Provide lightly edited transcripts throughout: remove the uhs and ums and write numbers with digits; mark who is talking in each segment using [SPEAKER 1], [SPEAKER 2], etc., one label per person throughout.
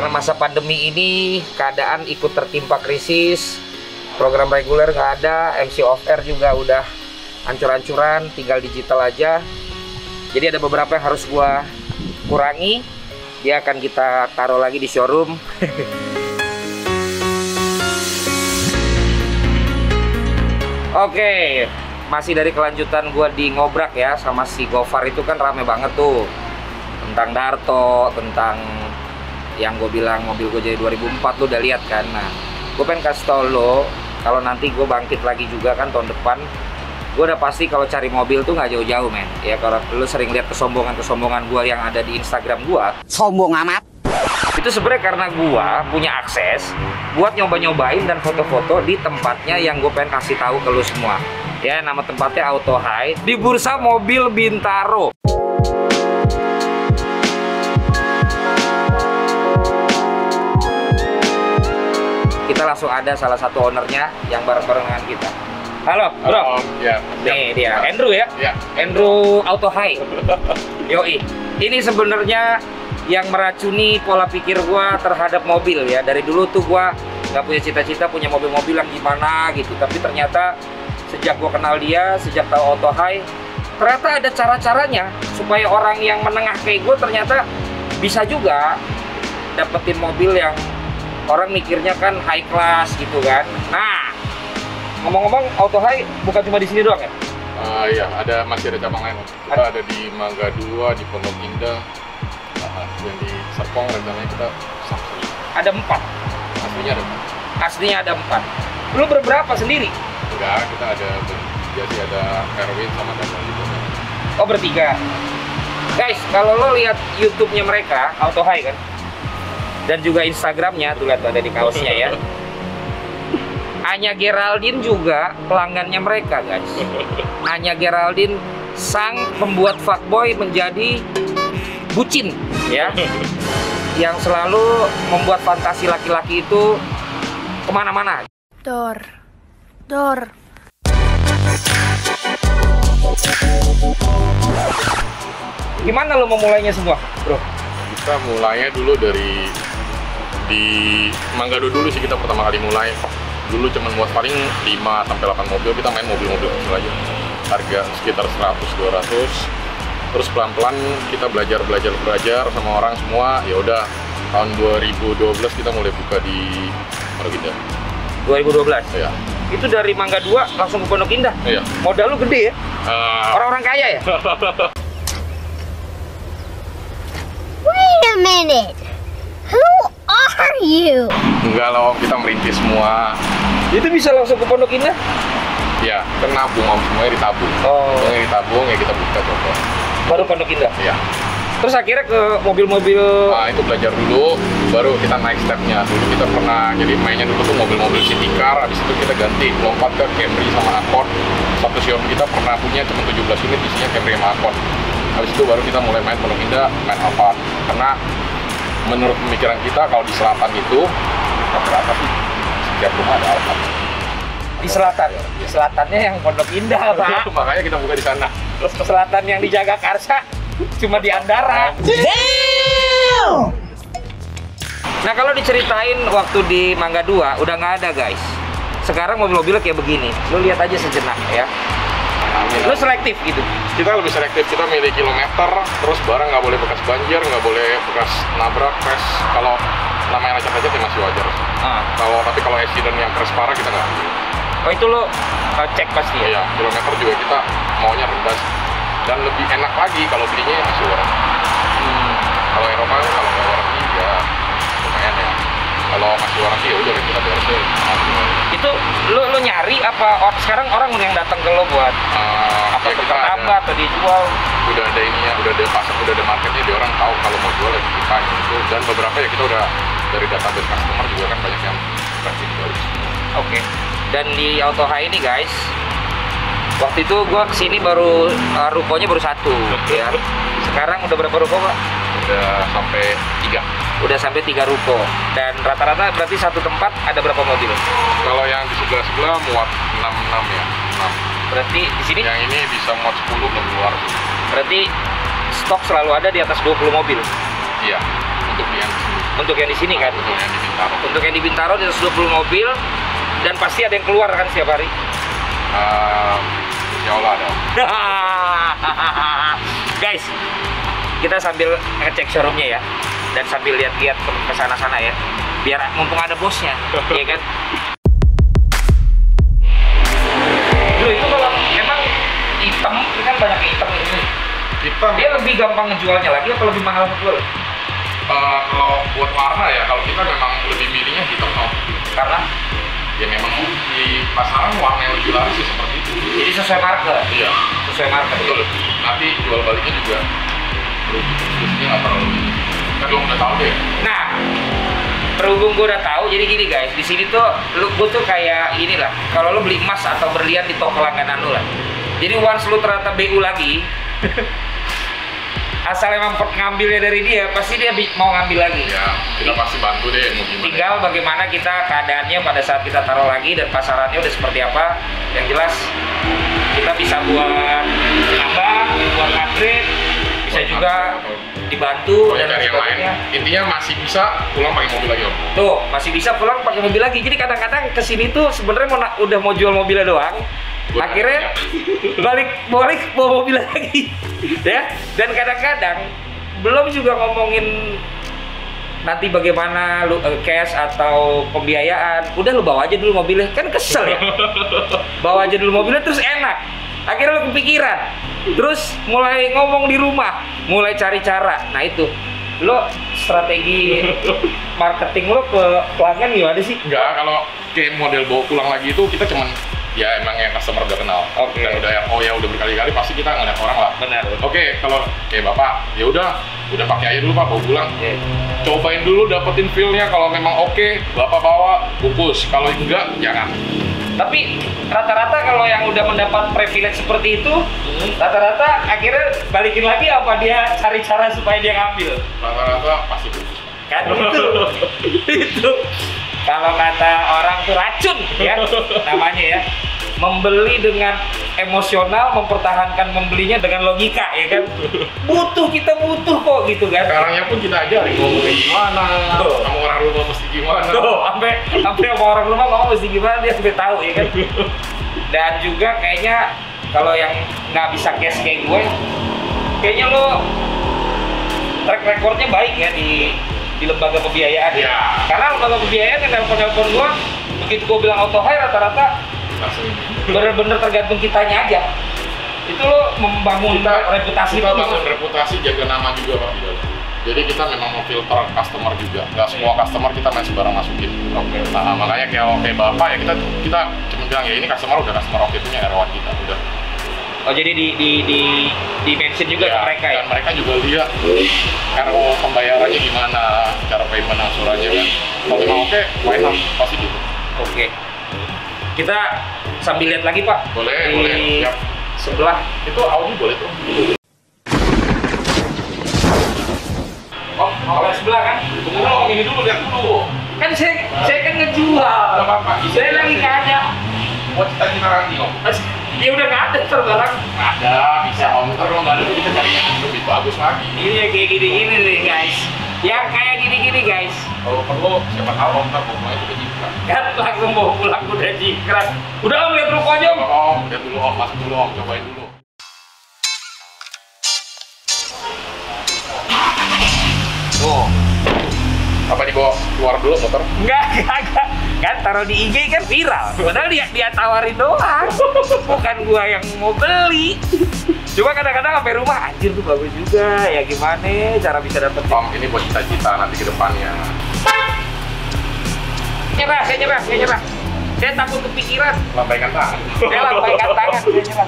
[SPEAKER 1] karena masa pandemi ini keadaan ikut tertimpa krisis, program reguler nggak ada, MC off air juga udah hancur-hancuran, tinggal digital aja. Jadi ada beberapa yang harus gua kurangi. Dia akan kita taruh lagi di showroom. Oke, masih dari kelanjutan gua di ngobrak ya sama si Gofar. Itu kan rame banget tuh tentang Darto, tentang yang gue bilang mobil gue jadi 2004, lo udah lihat kan. Nah, gue pengen kasih tau lo, kalau nanti gue bangkit lagi juga kan tahun depan, gue udah pasti kalau cari mobil tuh nggak jauh-jauh, men. Ya kalau lo sering lihat kesombongan gue yang ada di Instagram gue,
[SPEAKER 2] sombong amat.
[SPEAKER 1] Itu sebenarnya karena gue punya akses buat nyoba-nyobain dan foto-foto di tempatnya yang gue pengen kasih tahu ke lo semua. Ya, nama tempatnya Auto High di Bursa Mobil Bintaro. Kita langsung ada salah satu ownernya yang bareng-bareng dengan kita. Halo, bro.
[SPEAKER 3] Ya.
[SPEAKER 1] Nih dia, Andrew ya?
[SPEAKER 3] Ya.
[SPEAKER 1] Andrew Auto High. Yoi. Ini sebenarnya yang meracuni pola pikir gua terhadap mobil ya. Dari dulu tuh gua nggak punya cita-cita punya mobil-mobil yang gimana gitu. Tapi ternyata sejak gua kenal dia, sejak tahu Auto High, ternyata ada cara-caranya supaya orang yang menengah kayak gua ternyata bisa juga dapetin mobil yang orang mikirnya kan high class gitu kan. Nah, ngomong-ngomong, Auto High bukan cuma di sini doang ya?
[SPEAKER 3] Iya, masih ada cabang lain. Kita ada di Mangga 2, di Pondok Indah, yang di Serpong rencananya kita Sabtu.
[SPEAKER 1] Ada 4.
[SPEAKER 3] Aslinya ada 4.
[SPEAKER 1] Aslinya ada 4. Lu berberapa sendiri?
[SPEAKER 3] Enggak, kita ada jadi ada Erwin sama Daniel juga.
[SPEAKER 1] Oh, bertiga. Guys, kalau lo lihat YouTube-nya mereka, Auto High kan, dan juga Instagramnya, tuh lihat ada di kaosnya ya. Anya Geraldine juga pelanggannya mereka, guys. Anya Geraldine sang pembuat fuckboy menjadi bucin, ya, yang selalu membuat fantasi laki-laki itu kemana-mana.
[SPEAKER 4] Dor.
[SPEAKER 1] Gimana lo memulainya semua, bro?
[SPEAKER 3] Kita mulainya dulu dari di Mangga 2 dulu sih, kita pertama kali mulai. Dulu cuma buat paling 5-8 mobil, kita main mobil-mobil kecil aja. Harga sekitar 100-200. Terus pelan-pelan kita belajar sama orang semua. Ya udah, tahun 2012 kita mulai buka di Pondok Indah.
[SPEAKER 1] 2012?
[SPEAKER 3] Iya.
[SPEAKER 1] Itu dari Mangga 2 langsung ke Pondok Indah?
[SPEAKER 3] Iya.
[SPEAKER 1] Modal lu gede ya? Orang-orang kaya ya?
[SPEAKER 4] Wait a minute. Who are you?
[SPEAKER 3] Enggak lah, Om, kita merintis semua.
[SPEAKER 1] Itu bisa langsung ke Pondok Indah?
[SPEAKER 3] Ya, kan nabung, Om, semuanya ditabung.
[SPEAKER 1] Oh.
[SPEAKER 3] Semuanya ditabung, ya kita buka coba.
[SPEAKER 1] Baru Pondok Indah?
[SPEAKER 3] Iya.
[SPEAKER 1] Terus akhirnya ke mobil-mobil...
[SPEAKER 3] Nah, itu belajar dulu, baru kita naik stepnya. Dulu kita pernah, jadi mainnya dulu tuh mobil-mobil city car, habis itu kita ganti, lompat ke Camry sama Accord. Satu showroom kita pernah punya cuma 17 unit, isinya Camry sama Accord. Habis itu baru kita mulai main Pondok Indah, main Alphard. Karena menurut pemikiran kita, kalau di selatan itu, rata-rata sih, setiap rumah ada Alphard.
[SPEAKER 1] Di selatan? Di selatannya yang Pondok Indah, Pak.
[SPEAKER 3] Makanya kita buka di sana.
[SPEAKER 1] Terus ke selatan yang di Jagakarsa, cuma di Andara. Damn! Nah, kalau diceritain waktu di Mangga 2, udah nggak ada, guys. Sekarang mobil-mobilnya kayak begini. Lu lihat aja sejenak ya. Lu selektif gitu.
[SPEAKER 3] Kita lebih selektif, kita milih kilometer, terus barang nggak boleh bekas banjir, nggak boleh bekas nabrak, crash. Kalau namanya lecet-lecet ya masih wajar. Tapi kalau accident yang crash parah kita nggak ambil.
[SPEAKER 1] Oh, itu lo cek pasti ya?
[SPEAKER 3] Iya, kilometer juga kita maunya rendah. Dan lebih enak lagi kalau belinya masih warranty. Kalau Eropa kan kalau nggak warranty ya lumayan ya. Kalau masih warranty ya udah kita beresin.
[SPEAKER 1] Itu lo nyari apa sekarang orang yang datang ke lo buat apa
[SPEAKER 3] ya
[SPEAKER 1] kita tambah atau dijual?
[SPEAKER 3] Udah ada ininya, udah ada pasar, udah ada marketnya, dia orang tahu kalau mau jual ya kita gitu. Dan beberapa ya kita udah dari database customer juga kan banyak yang pasti jual.
[SPEAKER 1] Oke. Dan di Auto High ini, guys, waktu itu gua kesini baru rukonya baru 1 ya. Sekarang udah berapa ruko, Pak?
[SPEAKER 3] Udah sampai 3.
[SPEAKER 1] Udah sampai 3 ruko. Dan rata-rata berarti satu tempat ada berapa mobil?
[SPEAKER 3] Kalau yang di sebelah muat 6 ya. 6.
[SPEAKER 1] Berarti di sini?
[SPEAKER 3] Yang ini bisa muat 10 belum keluar.
[SPEAKER 1] Berarti stok selalu ada di atas 20 mobil.
[SPEAKER 3] Iya, untuk yang
[SPEAKER 1] Untuk yang di sini kan?
[SPEAKER 3] Untuk yang di Bintaro.
[SPEAKER 1] Untuk yang di Bintaro di 120 mobil dan pasti ada yang keluar kan setiap hari.
[SPEAKER 3] Ya Allah ada.
[SPEAKER 1] Guys, kita sambil ngecek showroomnya ya, dan sambil lihat-lihat ke sana-sana ya, biar mumpung ada bosnya, ya kan? Bro, itu kalau emang hitam, ini kan banyak hitam ini.
[SPEAKER 3] Hitam.
[SPEAKER 1] Dia lebih gampang ngejualnya lagi atau lebih mahal ngejual?
[SPEAKER 3] Kalau buat warna ya, kalau kita memang lebih milihnya hitam Om.
[SPEAKER 1] Karena
[SPEAKER 3] Ya memang di pasaran warna yang lebih laris sih seperti itu.
[SPEAKER 1] jadi sesuai market.
[SPEAKER 3] Iya.
[SPEAKER 1] Sesuai market.
[SPEAKER 3] Betul. Nanti jual baliknya juga biasanya nggak terlalu ini. Kan lo udah tahu deh.
[SPEAKER 1] Nah, berhubung gue udah tahu, jadi gini guys, di sini tuh gue tuh kayak inilah, kalau lo beli emas atau berlian di toko langganan lo lah. Jadi once lo ternyata BU lagi, asal emang ngambilnya dari dia, pasti dia mau ngambil lagi.
[SPEAKER 3] Ya, kita pasti bantu deh mau gimana.
[SPEAKER 1] Tinggal bagaimana kita keadaannya pada saat kita taruh lagi dan pasarannya udah seperti apa. Yang jelas kita bisa buat nambah, buat upgrade, bisa juga dibantu dan
[SPEAKER 3] cari yang lain.
[SPEAKER 1] sebagainya.
[SPEAKER 3] Intinya masih bisa pulang pakai mobil lagi Om.
[SPEAKER 1] Tuh, masih bisa pulang pakai mobil lagi. Jadi kadang-kadang kesini tuh sebenarnya udah mau jual mobilnya doang. Akhirnya balik bawa mobil lagi. Ya. Dan kadang-kadang belum juga ngomongin nanti bagaimana lu cash atau pembiayaan. Udah lu bawa aja dulu mobilnya. Kan kesel ya. Bawa aja dulu mobilnya terus enak. Akhirnya lu kepikiran. Terus mulai ngomong di rumah, mulai cari cara. Nah itu, lo strategi marketing lo ke pelanggan gimana sih?
[SPEAKER 3] Enggak, kalau kayak model bawa pulang lagi itu kita cuman ya emang yang customer udah kenal.
[SPEAKER 1] Oke.
[SPEAKER 3] Dan udah udah berkali-kali pasti kita ngeliat orang lah.
[SPEAKER 1] Benar.
[SPEAKER 3] Oke, kalau kayak Bapak, ya udah pakai aja dulu Pak bawa pulang.
[SPEAKER 1] Yeah.
[SPEAKER 3] Cobain dulu dapetin feel-nya, kalau memang oke, Bapak bawa, bungkus. Kalau enggak, jangan.
[SPEAKER 1] Tapi rata-rata kalau yang udah mendapat privilege seperti itu, rata-rata akhirnya balikin lagi apa dia cari cara supaya dia ngambil?
[SPEAKER 3] Rata-rata pasti bungkus.
[SPEAKER 1] Kan itu kalau kata orang tuh racun ya namanya ya, membeli dengan emosional, mempertahankan membelinya dengan logika ya kan. Kita butuh kok gitu kan.
[SPEAKER 3] Sekarangnya pun kita ajarin ngomongnya gimana, sama orang rumah mesti gimana.
[SPEAKER 1] Tuh, sampai sama orang rumah ngomong mesti gimana dia sampai tahu ya kan. Dan juga kayaknya kalau yang nggak bisa cash kayak gue, kayaknya lo track recordnya baik ya di lembaga pembiayaan ya. Karena lembaga pembiayaan yang telepon gue, begitu gue bilang auto hire rata-rata bener-bener tergantung kitanya aja. Itu lo membangun reputasi.
[SPEAKER 3] Kita bangun reputasi, jaga nama juga Pak. Jadi kita memang memfilter customer juga. Nggak semua customer kita main sembarang masukin. Oke. Nah makanya kayak Bapak ya kita cuma bilang ya ini customer udah customer oke punya rawat kita udah.
[SPEAKER 1] Oh jadi di mention juga
[SPEAKER 3] ya,
[SPEAKER 1] ke mereka ya?
[SPEAKER 3] Dan mereka juga lihat RO pembayarannya gimana, cara payment angsurannya kan. Kalau memang oke, why not? Pasti gitu.
[SPEAKER 1] Oke. Kita sambil lihat lagi Pak.
[SPEAKER 3] Boleh,
[SPEAKER 1] di
[SPEAKER 3] boleh. Siap.
[SPEAKER 1] Sebelah.
[SPEAKER 3] Itu Audi boleh tuh.
[SPEAKER 1] Oh, kalau sebelah kan?
[SPEAKER 3] Tunggu dulu, ini dulu, lihat dulu.
[SPEAKER 1] Kan saya kan ngejual.
[SPEAKER 3] Nggak apa-apa.
[SPEAKER 1] Saya lagi nggak ada.
[SPEAKER 3] Buat cita-cita nanti Om.
[SPEAKER 1] Ya udah nggak ada terbarang.
[SPEAKER 3] Ada, bisa Om. Ntar kalau nggak ada kita cari yang lebih bagus lagi.
[SPEAKER 1] Ini ya kayak gini-gini nih guys. Yang kayak gini-gini guys.
[SPEAKER 3] Kalau perlu, siapa tahu Om ntar pokoknya itu kejikan.
[SPEAKER 1] Kan langsung bawa pulang udah jikrak. Udah Om lihat rukonya Om.
[SPEAKER 3] Om, lihat dulu Om, masuk dulu Om, cobain dulu.
[SPEAKER 1] Tuh.
[SPEAKER 3] Apa dibawa keluar dulu motor?
[SPEAKER 1] Enggak. Kan taruh di IG kan viral. Padahal dia tawarin doang. Bukan gua yang mau beli. Cuma kadang-kadang sampai rumah, anjir tuh bagus juga. Ya gimana cara bisa dapet?
[SPEAKER 3] Om, ini buat cita-cita nanti ke depannya.
[SPEAKER 1] Saya nyerah. Saya takut kepikiran.
[SPEAKER 3] Lambaikan tangan.
[SPEAKER 1] Saya lambaikan tangan. Saya nyerah.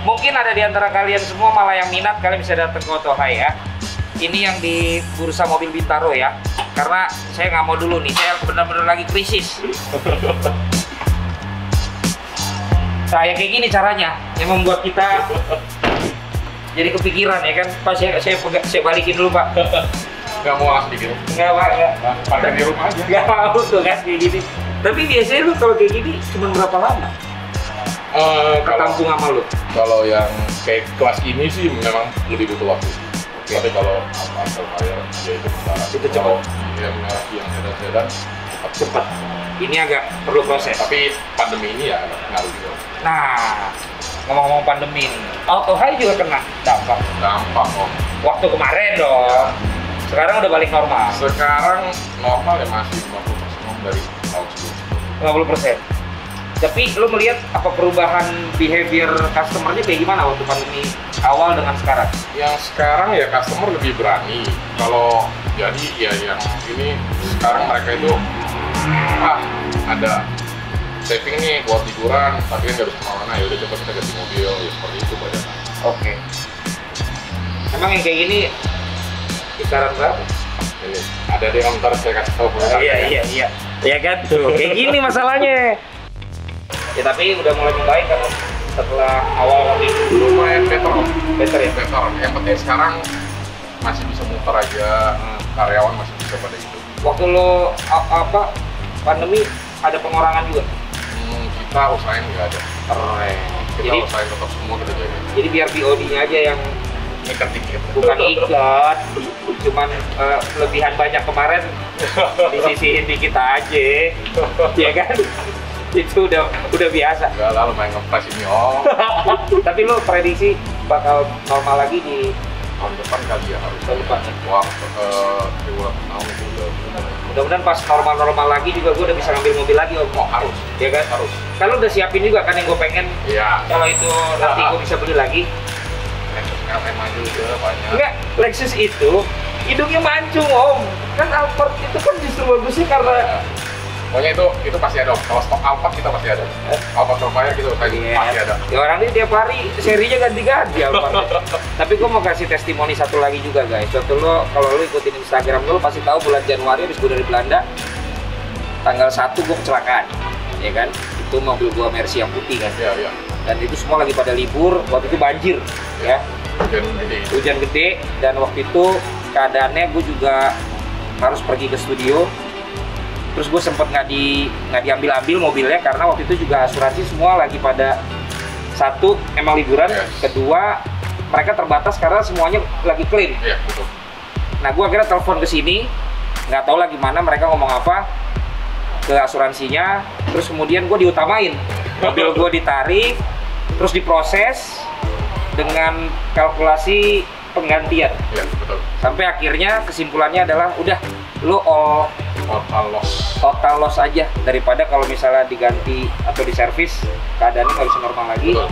[SPEAKER 1] Mungkin ada di antara kalian semua malah yang minat, kalian bisa datang ke Auto Hire ya. Ini yang di Bursa Mobil Bintaro ya. Karena saya nggak mau dulu nih, saya benar-benar lagi krisis. Saya kayak gini caranya, yang membuat kita jadi kepikiran ya kan. Pas saya balikin dulu Pak.
[SPEAKER 3] Nggak mau langsung dikirim?
[SPEAKER 1] Nggak Pak, nggak.
[SPEAKER 3] Pakai di rumah aja.
[SPEAKER 1] Nggak mau tuh kan kayak gini. Tapi biasanya lu kalau kayak gini cuma berapa lama? Ketampung sama lu?
[SPEAKER 3] Kalau yang kayak kelas ini sih memang lebih butuh waktu. Tapi kalau asal fire ya itu bisa.
[SPEAKER 1] Itu cepat.
[SPEAKER 3] Kalau yang sedan
[SPEAKER 1] Cepat. Ini agak perlu proses.
[SPEAKER 3] Tapi pandemi ini ya ngaruh juga.
[SPEAKER 1] Nah, ngomong-ngomong pandemi nih, auto high juga kena dampak.
[SPEAKER 3] Dampak om.
[SPEAKER 1] Waktu kemarin dong. Sekarang udah balik normal.
[SPEAKER 3] Sekarang normal ya masih 50% om dari tahun sebelumnya.
[SPEAKER 1] 50%. Tapi lu melihat apa perubahan behavior customer-nya kayak gimana waktu pandemi awal dengan sekarang?
[SPEAKER 3] Yang sekarang ya customer lebih berani. Kalau jadi ya yang ini sekarang mereka itu ada saving nih buat liburan, tapi kan nggak bisa kemana-mana, ya udah coba kita ganti mobil, ya seperti itu banyak.
[SPEAKER 1] Oke. Emang yang kayak gini kisaran berapa?
[SPEAKER 3] Ini ada deh om, ntar saya kasih tahu.
[SPEAKER 1] Iya. Ya kan tuh, kayak gini masalahnya. Ya tapi udah mulai membaik kan setelah awal waktu itu.
[SPEAKER 3] Lumayan better om.
[SPEAKER 1] Better ya?
[SPEAKER 3] Better. Yang penting sekarang masih bisa muter aja, karyawan masih bisa pada itu.
[SPEAKER 1] Waktu lo pandemi ada pengurangan juga?
[SPEAKER 3] Kita usahain nggak ada.
[SPEAKER 1] Keren.
[SPEAKER 3] Kita usahain tetap semua kita jaga.
[SPEAKER 1] Jadi biar BOD-nya aja yang
[SPEAKER 3] Ikat dikit.
[SPEAKER 1] bukan ikat, cuman lebihan banyak kemarin disisihin dikit aja, ya kan? Itu udah biasa.
[SPEAKER 3] Enggak lah, lumayan ngepres ini om.
[SPEAKER 1] Tapi lo prediksi bakal normal lagi di
[SPEAKER 3] Tahun depan kali ya harus.
[SPEAKER 1] tahun depan?
[SPEAKER 3] Wah, ribuan tahun itu udah.
[SPEAKER 1] Mudah-mudahan pas normal juga gue udah bisa ngambil mobil lagi om.
[SPEAKER 3] Oh harus.
[SPEAKER 1] Ya kan?
[SPEAKER 3] Harus.
[SPEAKER 1] Kalau udah siapin juga kan yang gue pengen.
[SPEAKER 3] Iya.
[SPEAKER 1] Kalau itu nanti gue bisa beli lagi.
[SPEAKER 3] LM aja udah banyak.
[SPEAKER 1] Enggak, Lexus itu hidungnya mancung om. Kan Alphard itu kan justru bagusnya karena
[SPEAKER 3] Pokoknya itu pasti ada om. Kalau stok Alphard kita pasti ada. Alphard Surefire kita pasti ada.
[SPEAKER 1] Ya orang ini tiap hari serinya ganti-ganti Alphard. Tapi gue mau kasih testimoni satu lagi juga guys. Contoh lo, kalau lo ikutin Instagram lo pasti tahu bulan Januari habis gue dari Belanda, tanggal 1 gue kecelakaan, ya kan? Itu mobil gue Mercy yang putih kan.
[SPEAKER 3] Iya.
[SPEAKER 1] Dan itu semua lagi pada libur. Waktu itu banjir, ya. Hujan gede dan waktu itu keadaannya gue juga harus pergi ke studio. Terus gue sempet nggak diambil mobilnya karena waktu itu juga asuransi semua lagi pada satu emang liburan, kedua mereka terbatas karena semuanya lagi klaim.
[SPEAKER 3] Iya betul.
[SPEAKER 1] Nah gue akhirnya telepon ke sini, nggak tahu lah gimana mereka ngomong apa ke asuransinya, terus kemudian gue diutamain, mobil gue ditarik, terus diproses dengan kalkulasi penggantian.
[SPEAKER 3] Iya betul.
[SPEAKER 1] Sampai akhirnya kesimpulannya adalah udah lo total loss aja daripada kalau misalnya diganti atau diservis keadaannya nggak bisa normal lagi.
[SPEAKER 3] Betul.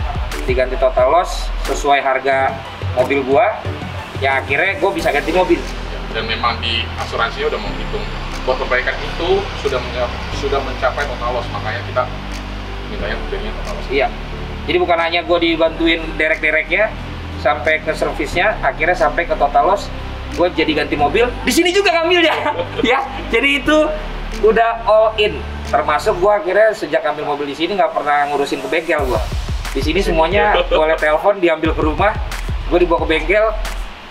[SPEAKER 1] Diganti total loss sesuai harga mobil gua, yang akhirnya gua bisa ganti mobil.
[SPEAKER 3] Dan memang di asuransinya udah menghitung buat perbaikan itu sudah mencapai total loss, makanya kita mintanya mobilnya total loss.
[SPEAKER 1] Iya. Jadi bukan hanya gua dibantuin derek-dereknya sampai ke servisnya, akhirnya sampai ke total loss, gue jadi ganti mobil. Di sini juga ngambilnya, ya. Jadi itu udah all in. Termasuk gue akhirnya sejak ambil mobil di sini nggak pernah ngurusin ke bengkel gue. Di sini semuanya gue telepon, diambil ke rumah, gue dibawa ke bengkel,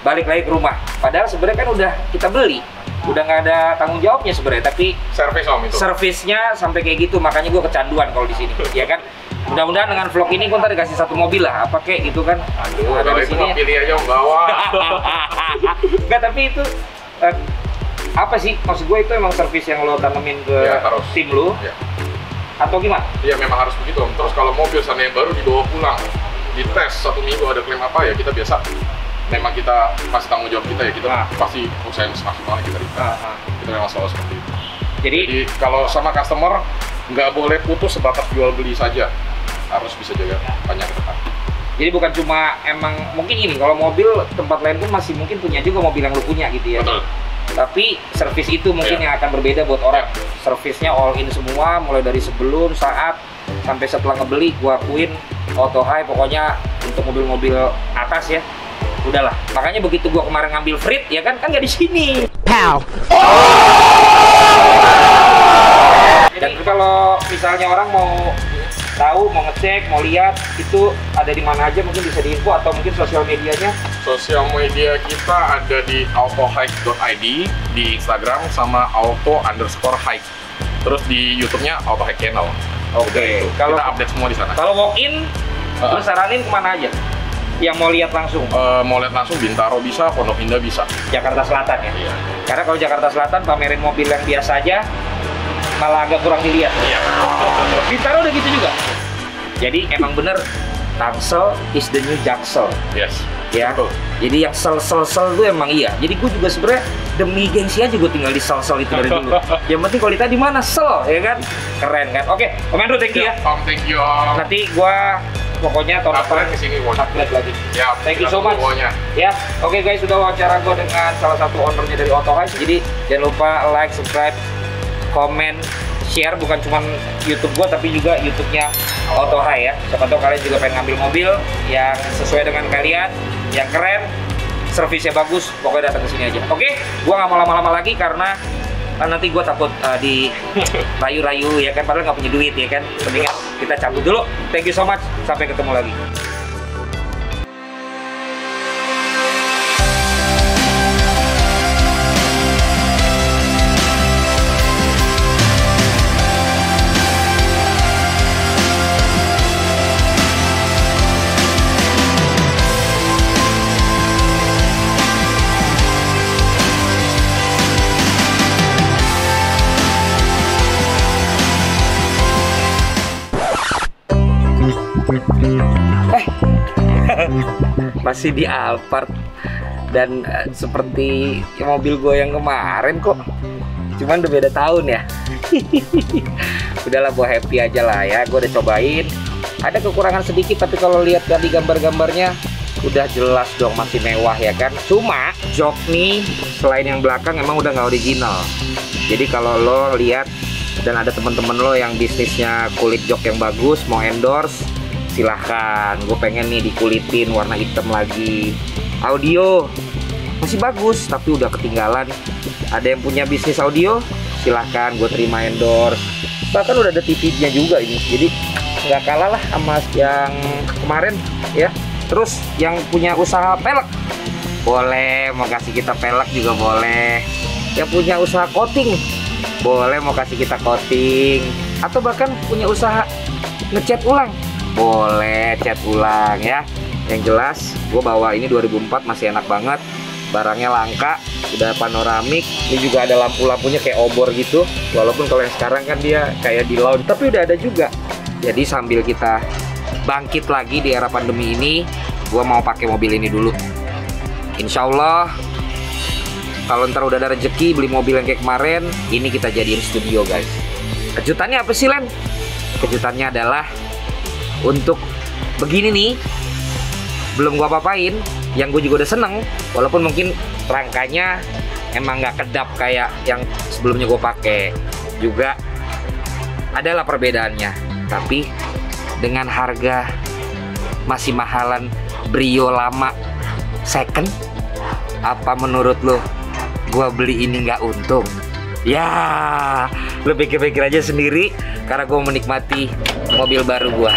[SPEAKER 1] balik lagi ke rumah. Padahal sebenarnya kan udah kita beli, udah nggak ada tanggung jawabnya sebenarnya. Tapi
[SPEAKER 3] servis om itu.
[SPEAKER 1] servisnya sampai kayak gitu, makanya gue kecanduan kalau di sini, ya kan. Mudah-mudahan dengan vlog ini gue ntar dikasih satu mobil lah, apa kek gitu kan.
[SPEAKER 3] Aduh,
[SPEAKER 1] ada
[SPEAKER 3] kalau
[SPEAKER 1] di
[SPEAKER 3] itu
[SPEAKER 1] sini.
[SPEAKER 3] pilih aja om bawa.
[SPEAKER 1] Enggak, tapi itu apa sih? Maksud gue itu emang servis yang lo tanemin ke
[SPEAKER 3] Ya, harus.
[SPEAKER 1] tim lo?
[SPEAKER 3] Ya.
[SPEAKER 1] Atau gimana?
[SPEAKER 3] Iya memang harus begitu om. Terus kalau mobil sana yang baru dibawa pulang, dites 1 minggu ada klaim apa ya kita biasa. Memang kita masih tanggung jawab kita ya, kita pasti usahain semaksimal kita kita memang selalu seperti itu. Jadi kalau sama customer nggak boleh putus sebatas jual beli saja, harus bisa jaga panjang ke depan.
[SPEAKER 1] Jadi bukan cuma emang mungkin ini, kalau mobil tempat lain pun masih mungkin punya juga mobil yang lu punya gitu ya.
[SPEAKER 3] Betul.
[SPEAKER 1] Tapi servis itu mungkin yang akan berbeda buat orang. Servisnya all in semua, mulai dari sebelum, saat, sampai setelah ngebeli. Gua akuin auto high pokoknya untuk mobil-mobil atas ya. Udahlah. Makanya begitu gua kemarin ngambil Frit ya kan nggak di sini.
[SPEAKER 4] Pow.
[SPEAKER 1] Dan kalau misalnya orang mau tahu, mau ngecek, mau lihat, itu ada di mana aja, mungkin bisa diinfo atau mungkin sosial medianya.
[SPEAKER 3] Sosial media kita ada di autohike.id di Instagram sama auto_hike. Terus di YouTube-nya autohike channel.
[SPEAKER 1] Oke.
[SPEAKER 3] Kalau kita update semua di sana.
[SPEAKER 1] Kalau walk-in, lu saranin kemana aja? Yang mau lihat langsung?
[SPEAKER 3] Mau lihat langsung Bintaro bisa, Pondok Indah bisa.
[SPEAKER 1] Jakarta Selatan ya?
[SPEAKER 3] Iya.
[SPEAKER 1] Karena kalau Jakarta Selatan pamerin mobil yang biasa aja malah agak kurang dilihat.
[SPEAKER 3] Iya.
[SPEAKER 1] Bintaro udah gitu juga. Jadi emang bener Tangsel is the new Jaksel.
[SPEAKER 3] Yes.
[SPEAKER 1] Ya.
[SPEAKER 3] Betul.
[SPEAKER 1] Jadi yang sel tuh emang iya. Jadi gue juga sebenarnya demi gengsi aja gue tinggal di sel itu dari dulu. Yang penting kalau di mana sel, ya kan? Keren kan? Oke, Om Andrew, thank you ya.
[SPEAKER 3] Om, thank you Om.
[SPEAKER 1] Nanti gue pokoknya tahun depan
[SPEAKER 3] kesini
[SPEAKER 1] upgrade lagi.
[SPEAKER 3] Ya,
[SPEAKER 1] Thank you so much. Ya, oke guys, sudah wawancara gue dengan salah satu ownernya dari Autohai. Jadi jangan lupa like, subscribe, komen, share, bukan cuma YouTube gue tapi juga YouTube-nya Autohai ya. Siapa tahu kalian juga pengen ngambil mobil yang sesuai dengan kalian, yang keren, servisnya bagus, pokoknya datang ke sini aja. Oke, gua nggak mau lama-lama lagi karena nanti gua takut di rayu-rayu ya kan, padahal nggak punya duit ya kan. Mendingan kita cabut dulu. Thank you so much, sampai ketemu lagi. Masih di Alphard dan seperti mobil gue yang kemarin kok, cuman udah beda tahun ya. Udahlah, gue happy aja lah ya. Gue udah cobain, ada kekurangan sedikit tapi kalau lihat dari gambar-gambarnya udah jelas dong masih mewah ya kan. Cuma jok nih selain yang belakang emang udah nggak original. Jadi kalau lo lihat dan ada teman-teman lo yang bisnisnya kulit jok yang bagus mau endorse, silahkan. Gue pengen nih dikulitin warna hitam lagi. Audio masih bagus tapi udah ketinggalan. Ada yang punya bisnis audio, silahkan, gue terima endorse. Bahkan udah ada TV-nya juga ini, jadi nggak kalah lah sama yang kemarin ya. Terus yang punya usaha pelek boleh mau kasih kita pelek juga boleh. Yang punya usaha coating boleh mau kasih kita coating. Atau bahkan punya usaha ngecat ulang, boleh cat ulang ya. Yang jelas gue bawa ini 2004 masih enak banget, barangnya langka, udah panoramik. Ini juga ada lampu-lampunya kayak obor gitu, walaupun kalau yang sekarang kan dia kayak di lounge, tapi udah ada juga. Jadi sambil kita bangkit lagi di era pandemi ini, gue mau pakai mobil ini dulu. Insya Allah kalau ntar udah ada rezeki beli mobil yang kayak kemarin, ini kita jadiin studio guys. Kejutannya apa sih Len? Kejutannya adalah untuk begini nih, belum gua apa-apain, yang gue juga udah seneng, walaupun mungkin rangkanya emang nggak kedap kayak yang sebelumnya gue pakai. Juga adalah perbedaannya, tapi dengan harga masih mahalan Brio lama second, apa menurut lo gua beli ini nggak untung? Ya, lo pikir-pikir aja sendiri, karena gua menikmati mobil baru gua.